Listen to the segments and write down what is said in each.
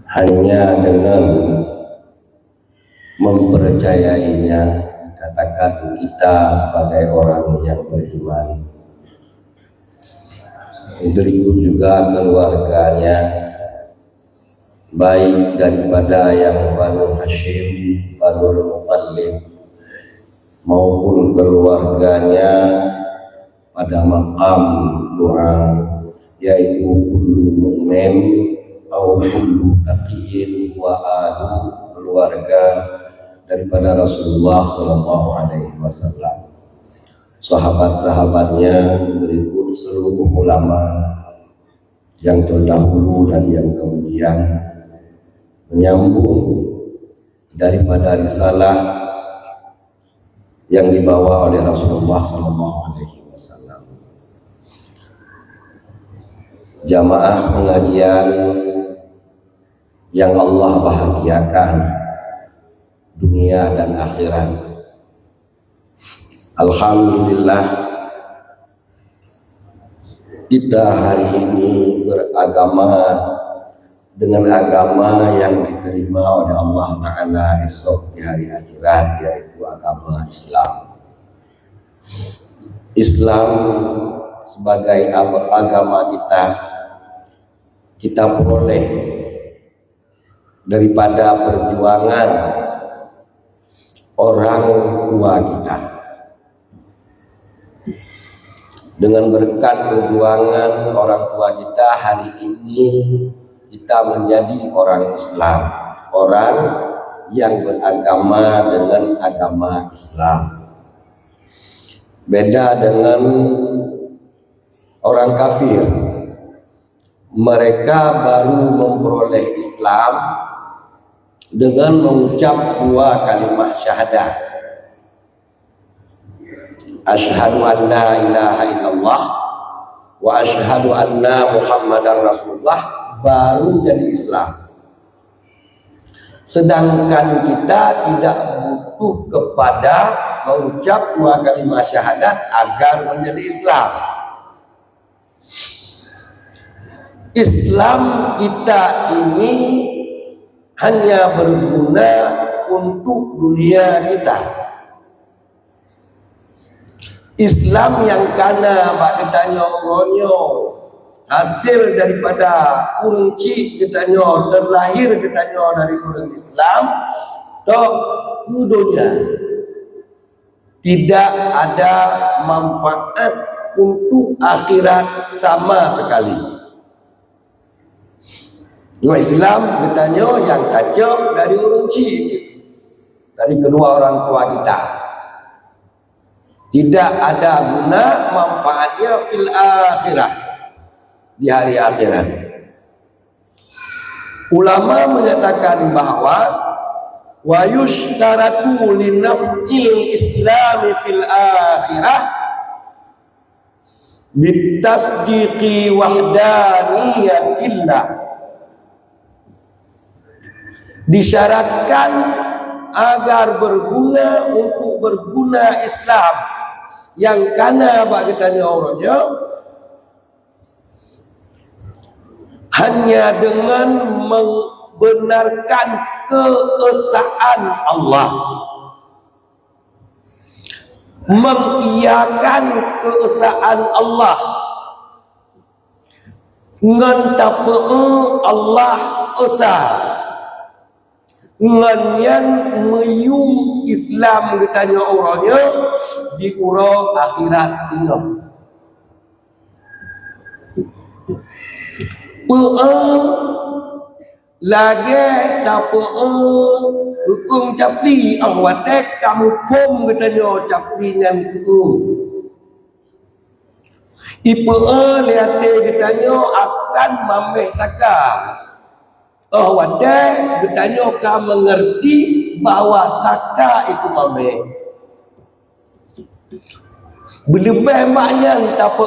hanya dengan mempercayainya katakan kita sebagai orang yang beriman. Berikut juga keluarganya, baik daripada yang Banu Hashim, Banu Muttalib, maupun keluarganya pada maqam doa, yaitu kullu mu'min atau kullu taqiyyin wa ahlu, keluarga daripada Rasulullah Sallallahu Alaihi Wasallam, sahabat-sahabatnya, berikut seluruh ulama yang terdahulu dan yang kemudian menyambung daripada risalah yang dibawa oleh Rasulullah Sallallahu Alaihi Wasallam. Jamaah pengajian yang Allah bahagiakan dunia dan akhirat, alhamdulillah kita hari ini beragama dengan agama yang diterima oleh Allah Ta'ala esok di hari akhirat, yaitu agama Islam. Islam sebagai agama kita peroleh daripada perjuangan orang tua kita. Dengan berkat perjuangan orang tua kita, hari ini kita menjadi orang Islam, orang yang beragama dengan agama Islam. Beda dengan orang kafir, mereka baru memperoleh Islam dengan mengucap dua kalimat syahadah, asyhadu an la ilaha illallah wa asyhadu anna muhammadar rasulullah, baru jadi Islam. Sedangkan kita tidak butuh kepada mengucap dua kalimat syahadat agar menjadi Islam. Islam kita ini hanya berguna untuk dunia kita. Islam yang kana bak ketanya oronyo hasil daripada kunci ketanya terlahir ketanya dari orang Islam tok dunia tidak ada manfaat untuk akhirat sama sekali. Dua Islam bertanya yang kacau dari urunci, dari kedua orang tua kita, tidak ada guna manfaatnya fil akhirah, di hari akhirat. Ulama menyatakan bahwa wa yushtaratu linaf'il islami fil akhirah bitasdiqi wahdaniyatillah. Disyaratkan agar berguna untuk berguna Islam yang kana bagi tanya orangnya hanya dengan membenarkan keesaan Allah, mengiyakan keesaan Allah, ngantapeu Allah esa, nganyan meyung Islam ketanya orangnya di urang akhirat tinggal. Lagi dapat hukum capli awak kamu pom ketanya capli yang hukum. Ipa lihat ketanya akan mameh saka. Oh wadah bertanya kau mengerti bahwa saka itu mameh. Berlebih maknya tak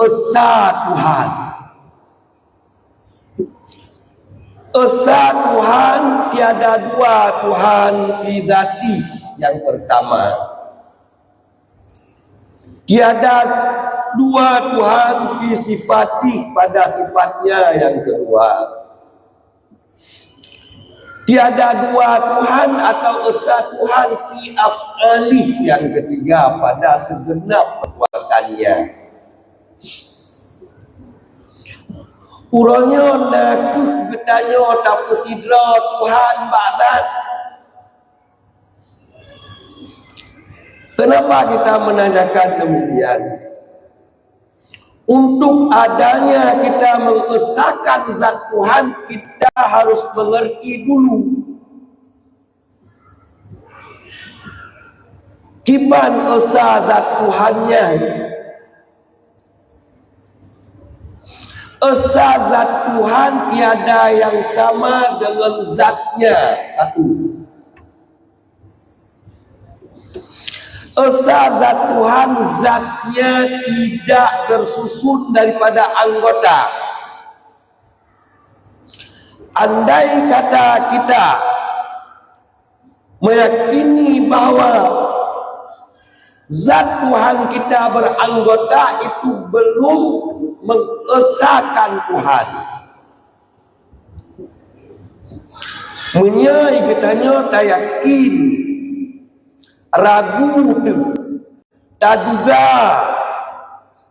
esa Tuhan. Esa Tuhan tiada dua Tuhan fi dzati. Yang pertama, tiada dua Tuhan fi sifati, pada sifatnya. Yang kedua, Tiada dua Tuhan atau esa Tuhan fi af'alih, yang ketiga pada segenap perbuatannya. Urangnya nakuh getanyo tapi sidra Tuhan ba'dan. Kenapa kita menanyakan demikian? Untuk adanya kita mengesahkan zat Tuhan, kita harus mengerti dulu kipan esa zat Tuhannya. Esa zat Tuhan tiada yang sama dengan zatnya. Satu. Esa zat Tuhan, zatnya tidak tersusun daripada anggota. Andai kata kita meyakini bahwa zat Tuhan kita beranggota, itu belum mengesahkan Tuhan. Menyai kitanya tak yakin, ragu tu, tak duga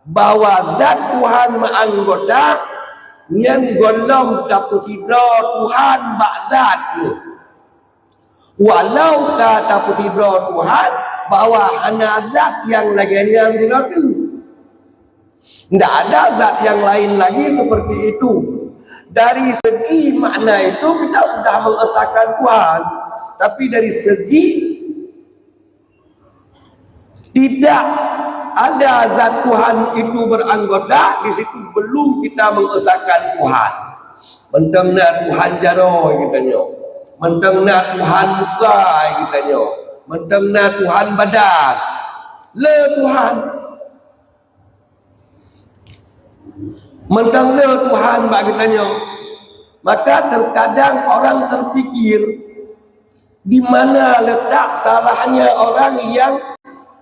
bahwa zat Tuhan menganggota yang golong dapat hidra Tuhan ba'dat tu. Walau tak dapat hidra Tuhan bahwa hanya zat yang lainnya hidra tu. Tidak ada zat yang lain lagi seperti itu. Dari segi makna itu kita sudah mengesahkan Tuhan, tapi dari segi tidak ada zat Tuhan itu beranggota, di situ belum kita mengesahkan Tuhan. Mentengna Tuhan jaro kitanya, mentengna Tuhan muka kitanya, mentengna Tuhan badan, le Tuhan, mentengna Tuhan bak kitanya. Maka terkadang orang terpikir di mana letak salahnya orang yang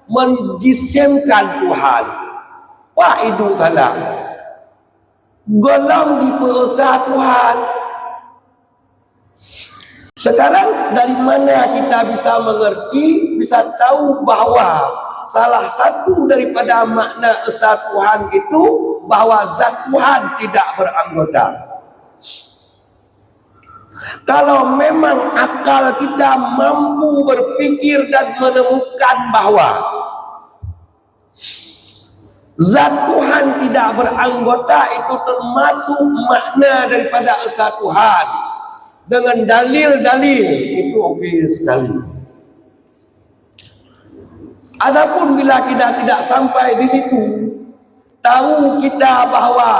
menjisimkan Tuhan. Wah, itu salah. Golong di perusahaan Tuhan. Sekarang dari mana kita bisa mengerti, bisa tahu bahwa salah satu daripada makna esa Tuhan itu bahwa zat Tuhan tidak beranggota. Kalau memang akal kita mampu berpikir dan menemukan bahwa zat Tuhan tidak beranggota, itu termasuk makna daripada esa Tuhan dengan dalil-dalil, itu okey sekali. Adapun bila kita tidak sampai di situ, tahu kita bahwa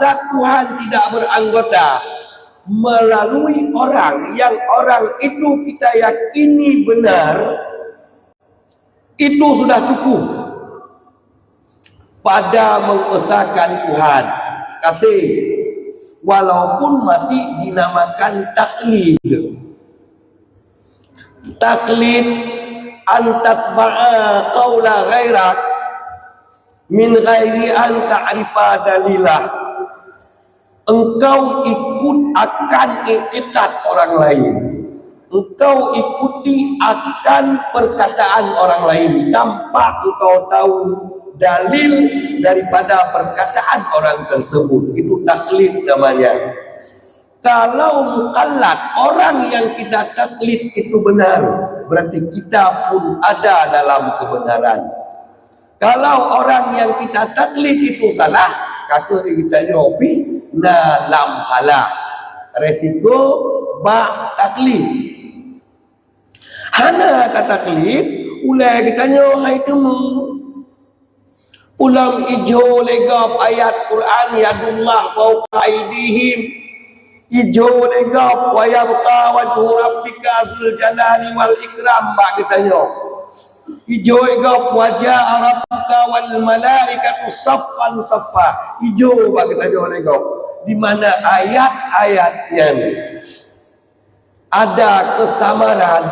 zat Tuhan tidak beranggota melalui orang yang orang itu kita yakini benar, itu sudah cukup pada mengesahkan Tuhan. Kasih, walaupun masih dinamakan taklid. Taklid antatba'a qawla ghairak min ghairi an ta'rifa dalilah. Engkau ikut akan iktiqad orang lain, engkau ikuti akan perkataan orang lain tanpa engkau tahu dalil daripada perkataan orang tersebut. Itu taklid namanya. Kalau mukallad, orang yang kita taklid itu benar, berarti kita pun ada dalam kebenaran. Kalau orang yang kita taklid itu salah, kata kita nyopi na lam halah, resiko ba taklid. Hana tak taklid, ulai kita nyo hai temu ulam ijo legap ayat Quran yadullah fauqa aidihim, ijo legap wa yabqa wajhu rabbika dzul jalali wal ikram. Ba kita nyo ijo legap wajah rabbuka wal malaikatu saffan saffa, ijo ba kita nyo legap, di mana ayat-ayatnya ada kesamaran,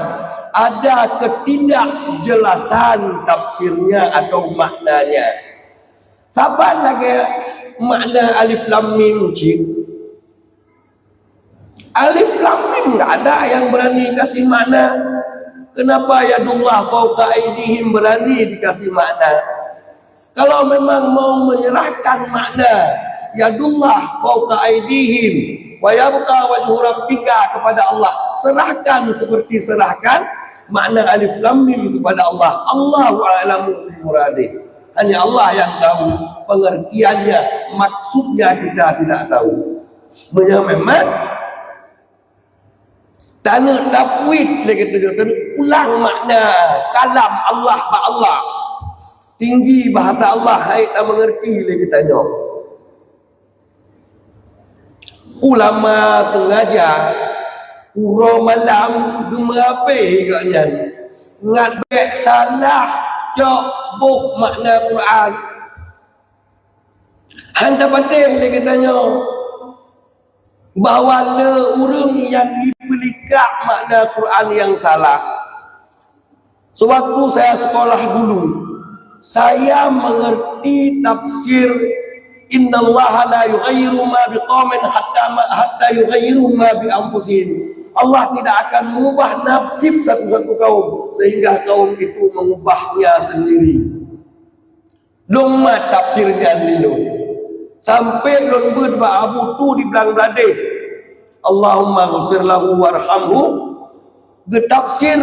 ada ketidakjelasan tafsirnya atau maknanya. Siapa lagi makna alif lam mim cik? Alif lam mim nggak ada yang berani kasih makna. Kenapa yadullah fauqa aydihim berani dikasih makna? Kalau memang mau menyerahkan makna yadullah fauqa aydihim wa yabqa wajhu rabbika kepada Allah, serahkan seperti serahkan makna alif lam mim kepada Allah. Allahu a'lamu bi muradih. Hanya Allah yang tahu pengertiannya, maksudnya kita tidak tahu. Memang tanah tafwid lagi ulang makna kalam Allah ba Allah. Tinggi bahasa Allah, hai tak mengerti lagi tanya. Ulama sengaja uro malam gemape katnya. Ngat bek salah cok buh makna Quran. Handa patih lagi tanya. Bahawa le urang yang dibelikak makna Quran yang salah. Sewaktu saya sekolah dulu, saya mengerti tafsir innallaha la yughayyiru ma biqaumin hatta yughayyiru ma bi anfusihim. Allah tidak akan mengubah nasib satu-satu kaum sehingga kaum itu mengubahnya sendiri. Lommat tafsirnya dulu. Sampai lon berba abu tu di belang belade. Allahumma ghfir lahu warhamhu. Getafsir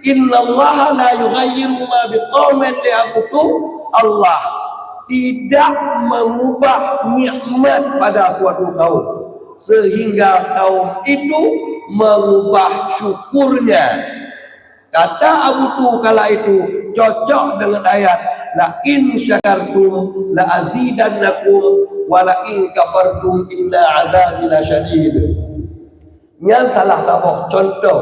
innallaha la yughayyiru ma biqaumin li abu tu, Allah tidak mengubah nikmat pada suatu kaum sehingga kaum itu mengubah syukurnya. Kata Abu Tu kala itu cocok dengan ayat la in syakartum la azidannakum wa la in kafartum inna adzabi lasyadid. Yang salah satu contoh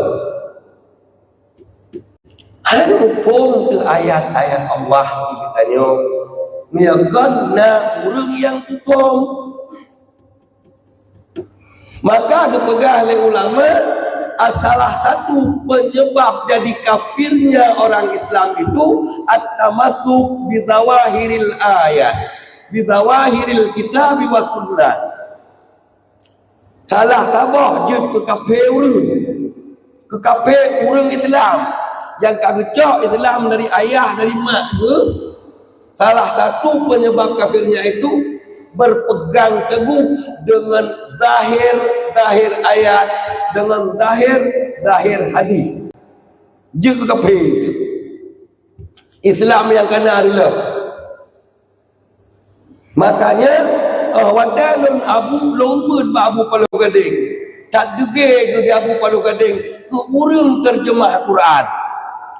anu pun ke ayat-ayat Allah ditanya miyakanna urang yang hukum. Maka dipegah oleh ulama salah satu penyebab jadi kafirnya orang Islam itu at-tamassuk bidawahiril ayat, bidawahiril kitab was sunnah. Salah tabah je ke kafir orang Islam yang kagecok Islam dari ayah dari mak ke. Salah satu penyebab kafirnya itu berpegang teguh dengan zahir ayat, dengan zahir hadis. Jika kafir Islam yang kena adalah makanya wadalun abu lombut ba abu palu gading tak juga ke abu palu gading ke urang terjemah Quran.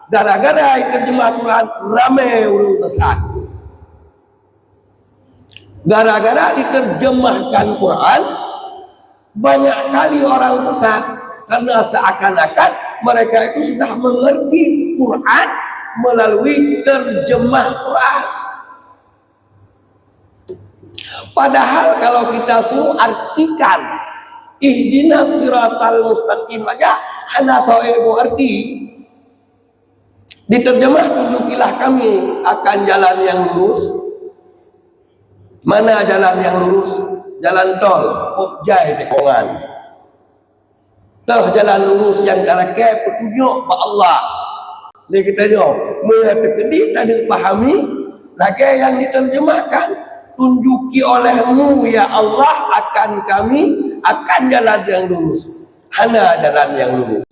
Gara-gara terjemah Quran ramai urang sesat. Gara-gara diterjemahkan Quran banyak kali orang sesat karena seakan-akan mereka itu sudah mengerti Quran melalui terjemah Quran. Padahal kalau kita suruh artikan ihdinas siratal mustaqim aja hana saebu arti. Diterjemah tunjukilah kami akan jalan yang lurus. Mana jalan yang lurus? Jalan tol, Pokjai Tekongan. Toh jalan lurus yang karakai petunjuk ba Allah. Dia kita jawab, terkedi tak dipahami, lagi yang diterjemahkan, tunjuki olehmu ya Allah akan kami, akan jalan yang lurus. Hana jalan yang lurus.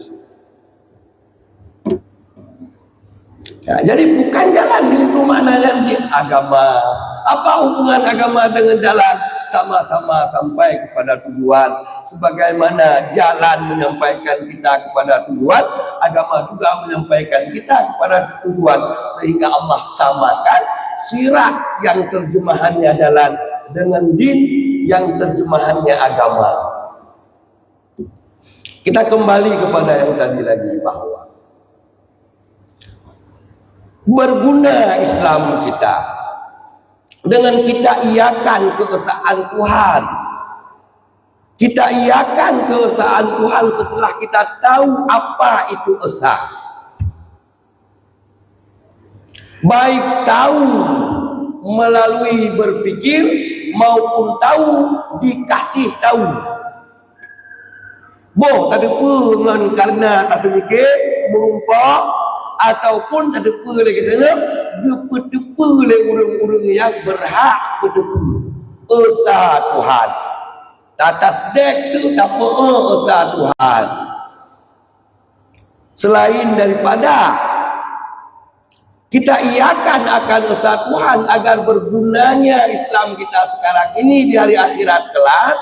Ya, jadi bukan jalan di situ maknanya di agama. Apa hubungan agama dengan jalan? Sama-sama sampai kepada tujuan. Sebagaimana jalan menyampaikan kita kepada tujuan, agama juga menyampaikan kita kepada tujuan. Sehingga Allah samakan sirat yang terjemahannya jalan dengan din yang terjemahannya agama. Kita kembali kepada yang tadi lagi bahwa berguna Islam kita dengan kita iakan keesaan Tuhan. Kita iakan keesaan Tuhan setelah kita tahu apa itu esa. Baik tahu melalui berpikir maupun tahu dikasih tahu. Boh tak ada pengan karena tak mikir merumpak ataupun tak ada apa lagi dia gepetepa oleh orang-orang yang berhak berdepa esa Tuhan. Atas dek tu tak apa esa Tuhan. Selain daripada kita iakan akan esa Tuhan agar bergunanya Islam kita sekarang ini di hari akhirat kelak,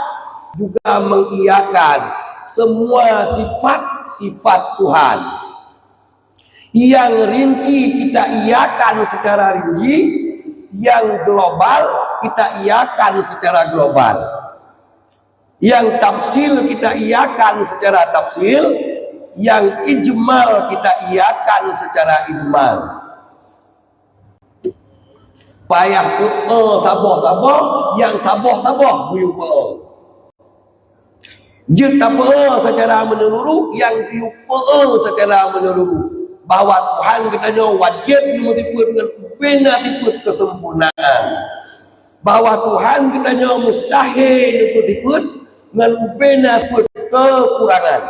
juga mengiakan semua sifat-sifat Tuhan yang rinci kita iakan secara rinci, yang global kita iakan secara global, yang tafsil kita iakan secara tafsil, yang ijmal kita iakan secara ijmal. Payah tu sabar-sabar, yang sabar-sabar buyuk je tak apa secara menyeluruh, yang diupa secara menyeluruh, bahawa Tuhan katanya wajib dimultifut dengan upena sifat kesempurnaan, bahawa Tuhan katanya mustahil dimultifut dengan upena sifat kekurangan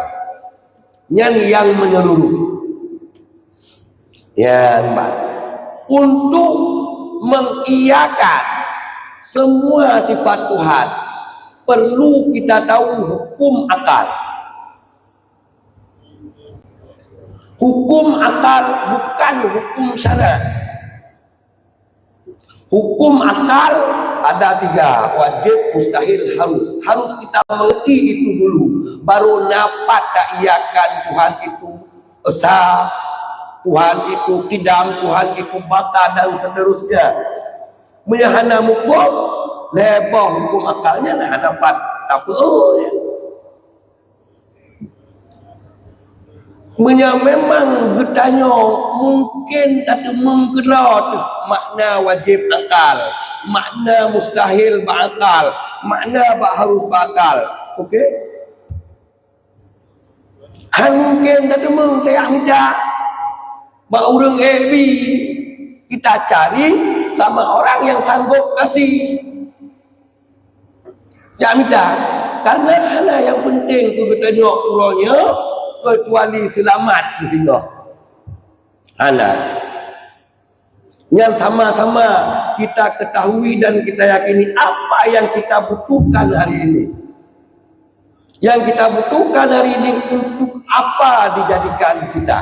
yang menyeluruh. Ya, untuk mengiyakan semua sifat Tuhan perlu kita tahu hukum akal. Hukum akal bukan hukum syarak. Hukum akal ada 3, wajib, mustahil, harus. Harus kita mengerti itu dulu, baru dapat tak iakan Tuhan itu esa, Tuhan itu kidam, Tuhan itu baka dan seterusnya. Menyahana hukum lebar hukum akalnya nak dapat apa memang getanya mungkin tak mengkira makna wajib akal, makna mustahil bakal, makna harus bakal. Okey, mungkin tak mengkira minta mak orang kita cari sama orang yang sanggup kasih. Ya minta, karena hana yang penting tu kita tengok urangnya kecuali selamat di sini. Hana yang sama-sama kita ketahui dan kita yakini apa yang kita butuhkan hari ini. Yang kita butuhkan hari ini untuk apa dijadikan kita.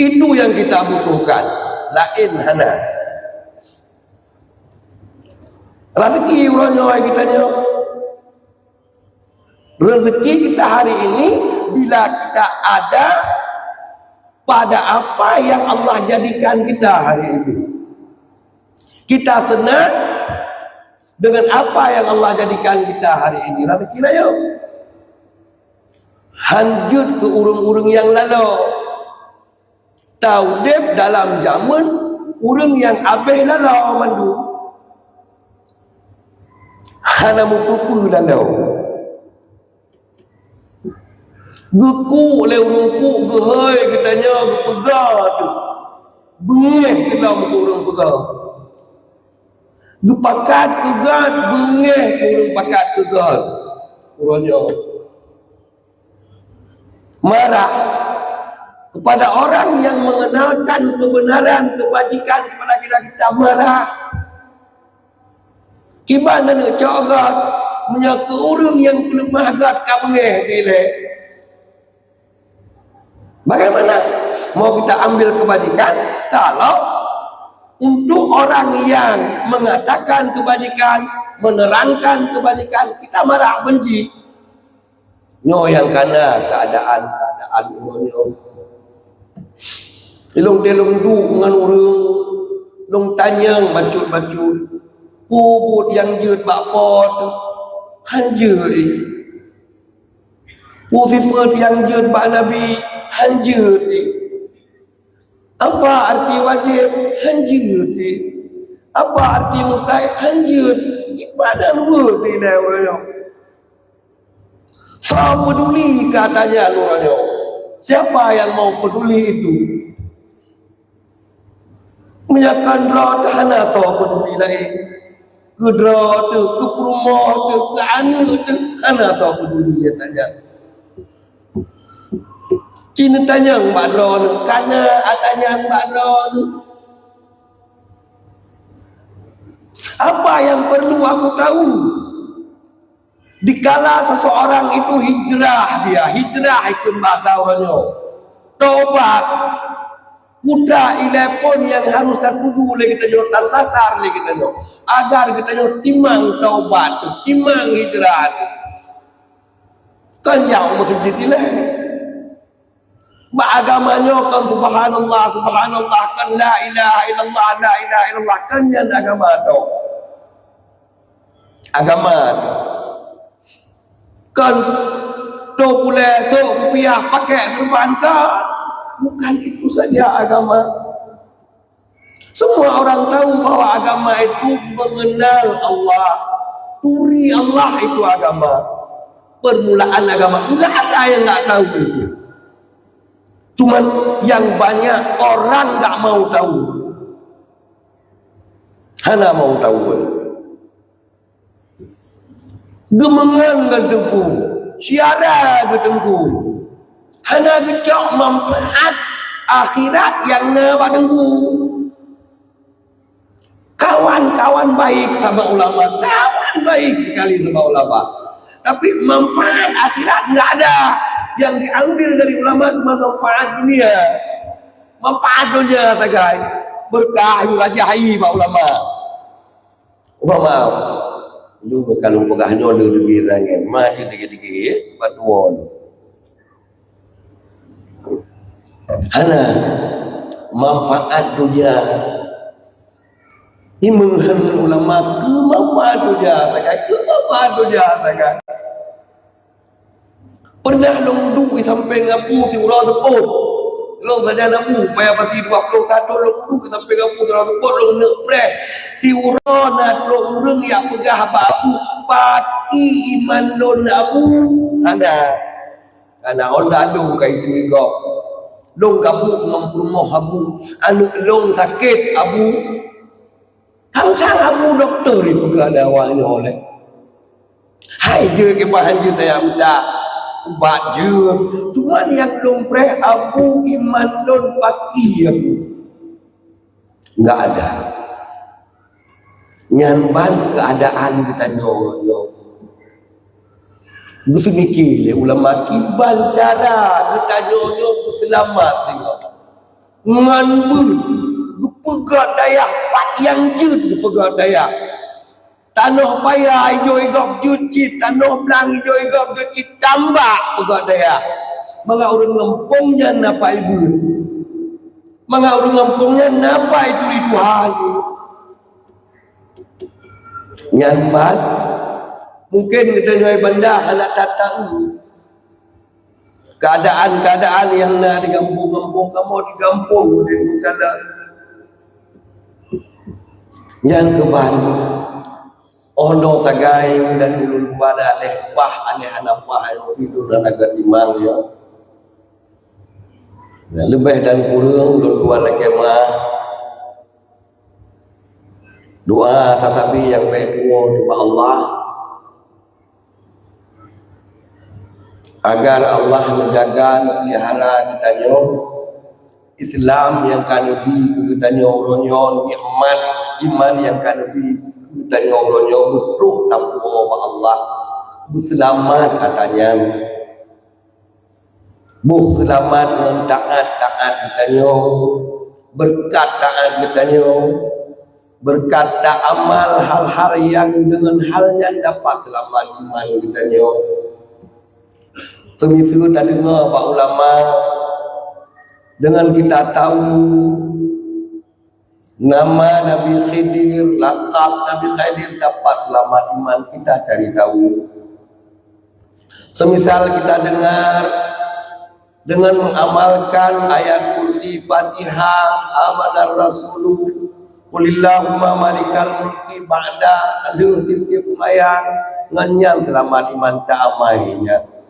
Itu yang kita butuhkan. Lain hana. Rezeki urangnya kita ni. Rezeki kita hari ini bila kita ada pada apa yang Allah jadikan kita hari ini. Kita senang dengan apa yang Allah jadikan kita hari ini. Rezeki raya. Hanjut ke urung-urung yang lalu. Taudib dalam zaman urung yang habis lalu mandu. Hana mupupu lalau. Geku oleh urungku gehai katanya pegang tu. Bengih kena muka urung pegang. Gepakat kegat bengih urung pakat kegat. Urangnya marah kepada orang yang mengenalkan kebenaran kebajikan kepada kita marah. Gimana nak cogat menyaka orang yang lemah agak kabeh gile. Bagaimana mau kita ambil kebajikan kalau untuk orang yang mengatakan kebajikan, menerangkan kebajikan kita marah benci. Nyo yang kana keadaan nyo. Ilung telung du dengan orang long tanyang bacut-bacut. Puput yang jut bakpo tu hanjut. Pufifat yang jut bak Nabi hanjut. Apa arti wajib? Hanjut. Apa arti mustahil? Hanjut. Gimana lu di daerah? Siapa peduli katanya orangnya? Siapa yang mau peduli itu? Menyakan roh hana so peduli lain. ke dra tu, ke perumah tu, ke anu tu, kana tahu peduli dia tanya. Kini tanya mbak dra ni, kana tanya mbak dra ni. Apa yang perlu aku tahu? Dikala seseorang itu hijrah, dia hijrah itu bahasa orangnya. Taubat. Kuda ilepon yang harus tertuju oleh kita nyo, tersasar oleh kita nyo, agar kita nyo timang taubat, timang hijrah. Kan jauh masjid ini. Agamanya kan subhanallah, subhanallah, kan la ilaha illallah, la ilaha illallah, kan yang agama itu. Agama itu. Kan tu boleh sok rupiah pakai serban kan? Bukan itu saja agama. Semua orang tahu bahwa agama itu mengenal Allah. Turi Allah itu agama. Permulaan agama. Enggak ada yang enggak tahu itu. Cuman yang banyak orang enggak mau tahu. Hana mau tahu. Gemengan gedengku. Siara gedengku. Hanya kecok manfaat akhirat yang nebadengku. Kawan-kawan baik sama ulama, kawan baik sekali sama ulama. Tapi manfaat akhirat enggak ada. Yang diambil dari ulama cuma manfaat dunia. Manfaat dunia tagai. Berkah yulajahi pak ulama. Maaf. Lu kalau pegahnya lu lagi rangen, maju dikit-dikit, batuan. Hana manfaat dunia ini menghamil ulama ke manfaat dunia ke manfaat dunia pernah long sampai ngapu si urang seput long saja napu payah pasti 21 long sampai ngapu si urang seput long nak pre si urang nak urang yang pegah bapu pati iman lon abu ada orang lalu kayak itu juga long gabuk mempermoh abu anu long sakit abu sang abu doktor itu gak ada awalnya oleh hai je ke bahan je tak muda ubat je cuman yang long pre abu iman long paki abu gak ada nyamban keadaan kita nyonya Gusti mikir ulama kiban cara kita nyonya selamat tengok. Ngan pegat daya pat yang jut pegat daya. Tanah payah hijau igok juci, tanah belang hijau igok juci tambah pegat daya. Manga urang ngempungnya napa ibu. Manga urang ngempungnya napa itu Tuhan. Nyambat mungkin kita jual benda anak tak tahu keadaan-keadaan yang nak di kampung-kampung kamu di kampung di bukanlah yang kebal ono sagai dan ulun pada lehpah aneh anak pah hidup dan agak timang ya lebih dan kurang dua lagi mah doa tetapi yang baik doa Allah agar Allah menjaga pelihara kita nyo Islam yang kanebi kita nyo ronyo nikmat iman yang kanebi kita nyo ronyo betul takwa Allah berselamat katanya selamat mentaat kita nyo berkat taat kita nyo berkat amal hal-hal yang dengan halnya dapat selamat iman kita nyo. Semitu tadi Pak ulama dengan kita tahu nama Nabi Khidir, lakab Nabi Khidir dapat selamat iman kita cari tahu. Semisal kita dengar dengan mengamalkan ayat kursi Fatihah amanar Rasuluh Qulillahumma malikal mulki ba'da azul mayang ngenyang selamat iman ta'amainya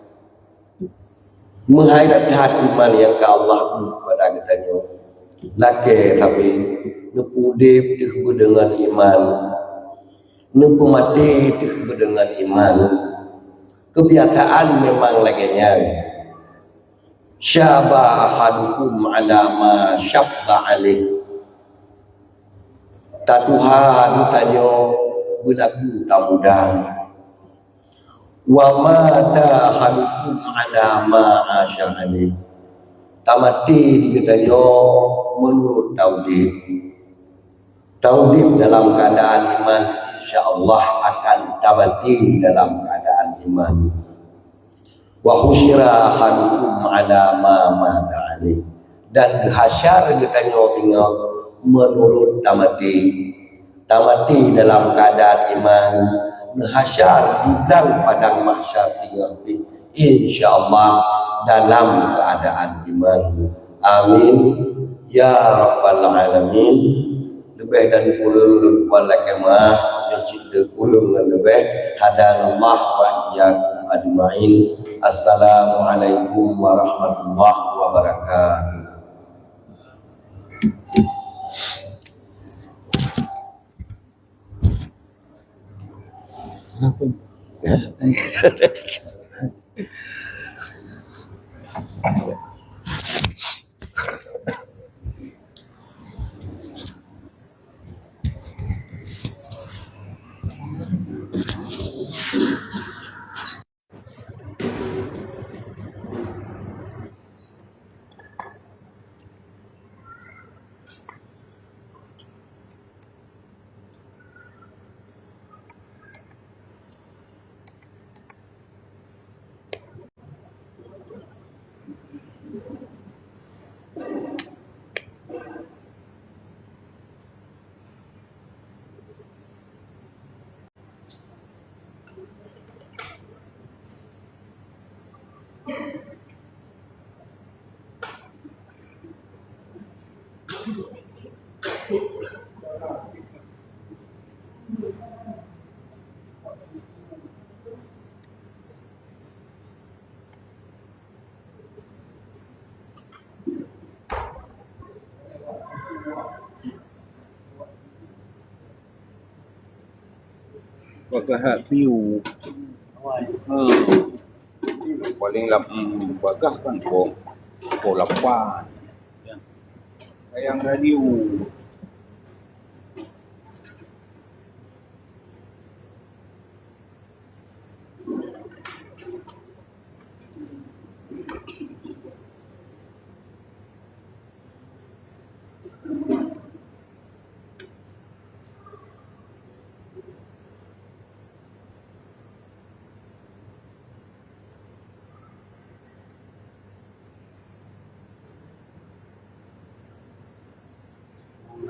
menghayat hati iman yang ke Allah pada katanya laki tapi nepudip dengan iman Nempu mati dengan iman. Kebiasaan memang laginya. Syaba ahadukum ala ma syabba alih. Tatuhan tanyo berlaku tak mudah. Wa mata ahadukum ala ma asya alih. Tamati ditanyo menurut tauhid. Tauhid dalam keadaan iman, insya-Allah akan tamati dalam keadaan iman. Wa khusyira ahadukum ala ma mata alih. Dan hasyar ditanyo sehingga menurut tamati dalam keadaan iman, hasyar di dalam padang mahsyar sehingga insyaallah dalam keadaan iman. Amin ya rabbal alamin. Lebih dan kurang wala kemah yang cipta kurang dan lebih hadanallah wa iyyakum ajmain. Assalamualaikum warahmatullahi wabarakatuh. Bagah piu. Paling bagah kan ko lapan. Yang radio.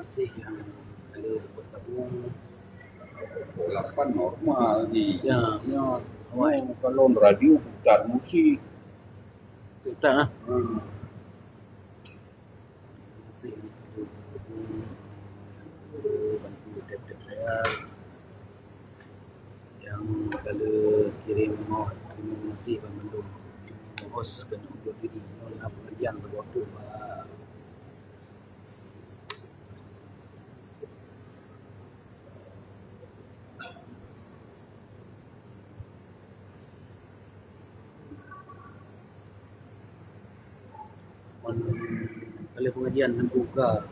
Masih yang kalau bergabung Ko lapan normal di. ya Kalau radio putar musik. tak masih bantu tip-tip saya yang kalau kirim mau terima kasih Bandung host kena buat diri nak pengajian sebab tu kalau pengajian buka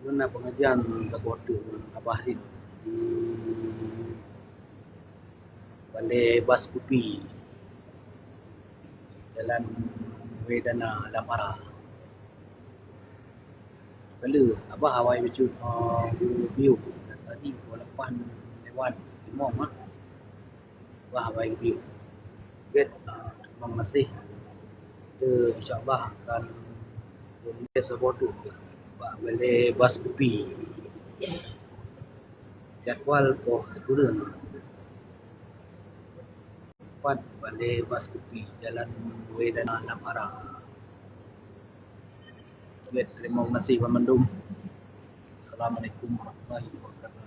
mana pengajian sebab tu abah sini di Balai Bas Kupi Jalan Wedana Lamara. Kalau abah awai becut view tadi walaupun lewat limong abah awai view. Terima kasih. InsyaAllah akan boleh support tu Balai Bas Kupi. Jadual po 10 Balai Bas Kupi Jalan Wedana Lamara. Terima kasih Pak Mendum. Assalamualaikum warahmatullahi wabarakatuh.